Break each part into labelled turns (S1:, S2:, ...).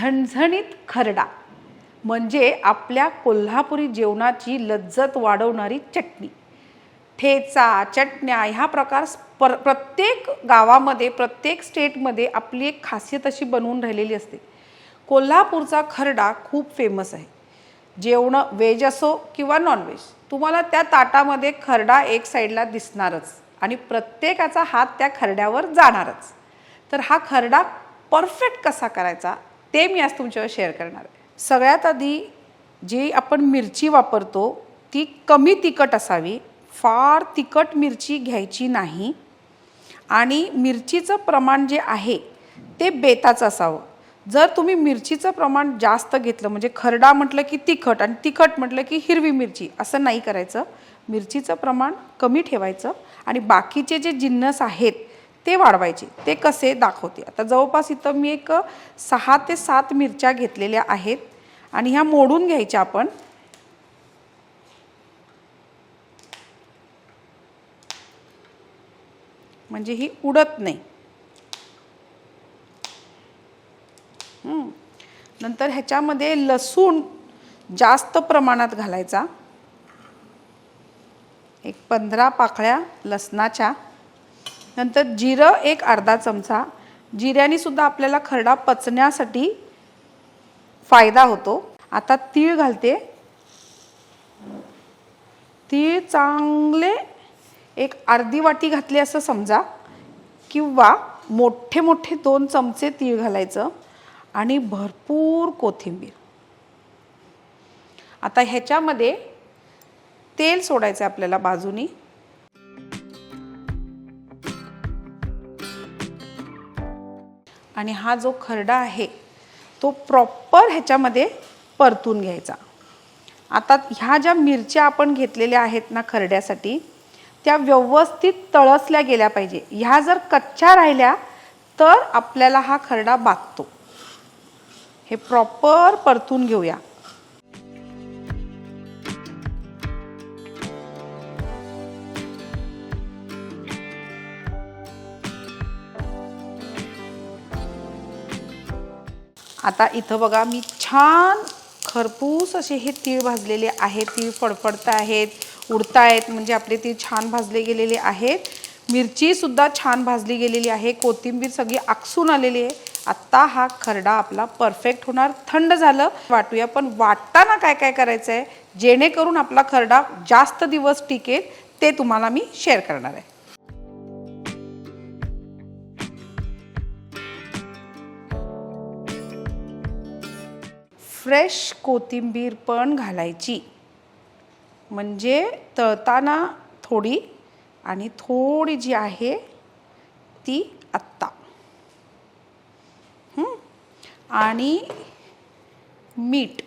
S1: झणझणीत खरडा म्हणजे आपल्या कोल्हापुरी जेवणाची लज्जत वाढवणारी चटणी। ठेचा, चटण्या ह्या प्रकार प्रत्येक गावामध्ये प्रत्येक स्टेटमध्ये आपली एक खासियत अशी बनवून राहिलेली असते। कोल्हापूरचा खरडा खूप फेमस आहे। जेवण व्हेज असो किंवा नॉन व्हेज, तुम्हाला त्या ताटामध्ये खरडा एक साईडला दिसणारच आणि प्रत्येकाचा हात त्या खरड्यावर जाणारच। तर हा खरडा परफेक्ट कसा करायचा ते मी आज तुमच्यावर शेअर करणार आहे। सगळ्यात आधी जी आपण मिरची वापरतो ती कमी तिखट असावी, फार तिखट मिरची घ्यायची नाही आणि मिरचीचं प्रमाण जे आहे ते बेताचं असावं। जर तुम्ही मिरचीचं प्रमाण जास्त घेतलं म्हणजे खरडा म्हटलं की तिखट आणि तिखट म्हटलं की हिरवी मिरची असं नाही करायचं। मिरचीचं प्रमाण कमी ठेवायचं आणि बाकीचे जे जिन्नस आहेत ते वाढवायचे। ते कसे दाखवते। आता जवळपास इथं मी एक 6 ते 7 मिरच्या घेतलेल्या आहेत आणि ह्या मोडून घ्यायच्या आपण। म्हणजे ही उडत नाही। नंतर ह्याच्यामध्ये लसूण जास्त प्रमाणात घालायचा, एक 15 पाकळ्या लसणाच्या। नंतर जिरं एक अर्धा चमचा, जिऱ्याने सुद्धा आपल्याला खरडा पचण्यासाठी फायदा होतो। आता तीळ घालते, तीळ चांगले एक अर्धी वाटी घातले असं समजा किंवा मोठे मोठे 2 चमचे तीळ घालायचं आणि भरपूर कोथिंबीर। आता ह्याच्यामध्ये तेल सोडायचं आपल्याला बाजूनी आणि हा जो खरडा आहे तो प्रॉपर ह्याच्यामध्ये परतून घ्यायचा। आता ह्या ज्या मिरच्या आपण घेतलेल्या आहेत ना खरड्यासाठी त्या व्यवस्थित तळसल्या गेल्या पाहिजे। ह्या जर कच्च्या राहिल्या तर आपल्याला हा खरडा बाधतो। हे प्रॉपर परतून घेऊया। आता इथं बघा मी छान खरपूस असे हे तीळ भाजलेले आहेत। तीळ फडफडत आहेत, उडतायत म्हणजे आपले तीळ छान भाजले गेलेले आहेत। मिरची सुद्धा छान भाजली गेलेली आहे, कोथिंबीर सगळी आकसून आलेली आहे। आता हा खरडा आपला परफेक्ट होणार। थंड झालं वाटूया, पण वाटताना काय काय करायचं आहे जेणेकरून आपला खरडा जास्त दिवस टिकेल ते तुम्हाला मी शेअर करणार आहे। फ्रेश कोथिंबीर पण घालायची म्हणजे तळताना थोडी आणि थोडी जी आहे ती आत्ता। आणि मीठ,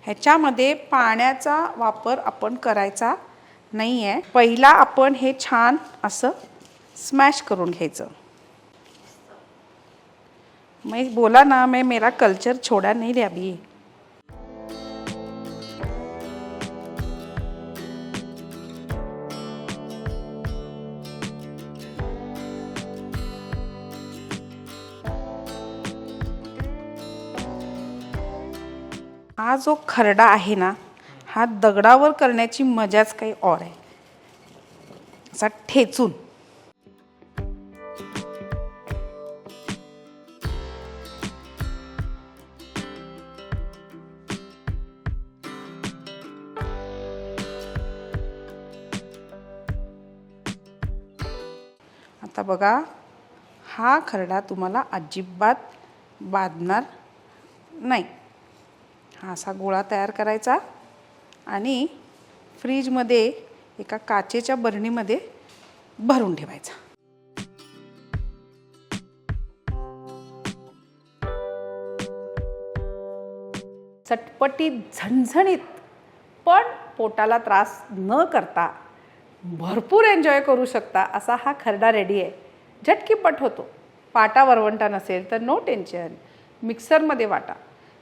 S1: ह्याच्यामध्ये पाण्याचा वापर आपण करायचा नाही आहे। पहिला आपण हे छान असं स्मॅश करून घ्यायचं। मैं बोला ना, मैं मेरा कल्चर छोड़ा नहीं रे अभी। हा जो खरडा आहे ना हा दगडावर करण्याची मजाच काही और आहे। असा ठेचून आता बघा हा खरडा तुम्हाला अजिबात बाधणार नाही। हा असा गोळा तयार करायचा आणि फ्रीजमध्ये एका काचेच्या बरणीमध्ये भरून ठेवायचा। चटपटीत झणझणीत पण पोटाला त्रास न करता भरपूर एन्जॉय करू शकता असा हा खरडा रेडी आहे। झटकीपट होतो। पाटा वरवंटा नसेल तर नो टेन्शन, मिक्सरमध्ये वाटा।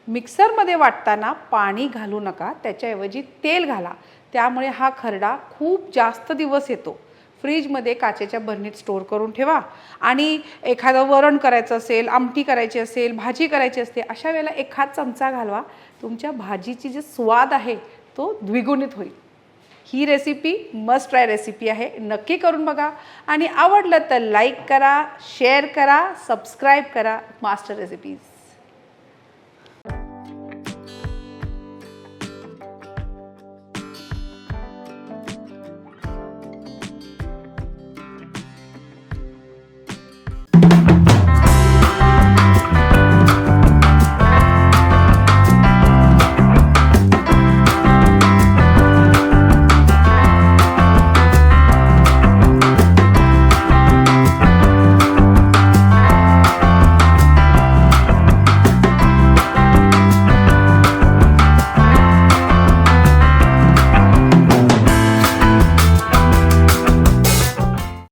S1: मिक्सरमध्ये वाटताना पाणी घालू नका, त्याच्याऐवजी तेल घाला। त्यामुळे हा खरडा खूप जास्त दिवस येतो। फ्रीजमध्ये काचेच्या बरणीत स्टोअर करून ठेवा. आणि एखादं वरण करायचं असेल, आमटी करायची असेल, भाजी करायची असते, अशा वेळेला एखाद चमचा घालवा. तुमच्या भाजीची जी स्वाद आहे तो द्विगुणित होईल. ही रेसिपी मस्ट ट्राय रेसिपी आहे, नक्की करून बघा. आणि आवडलं तर लाईक करा, शेअर करा, सबस्क्राईब करा मास्टर रेसिपीज.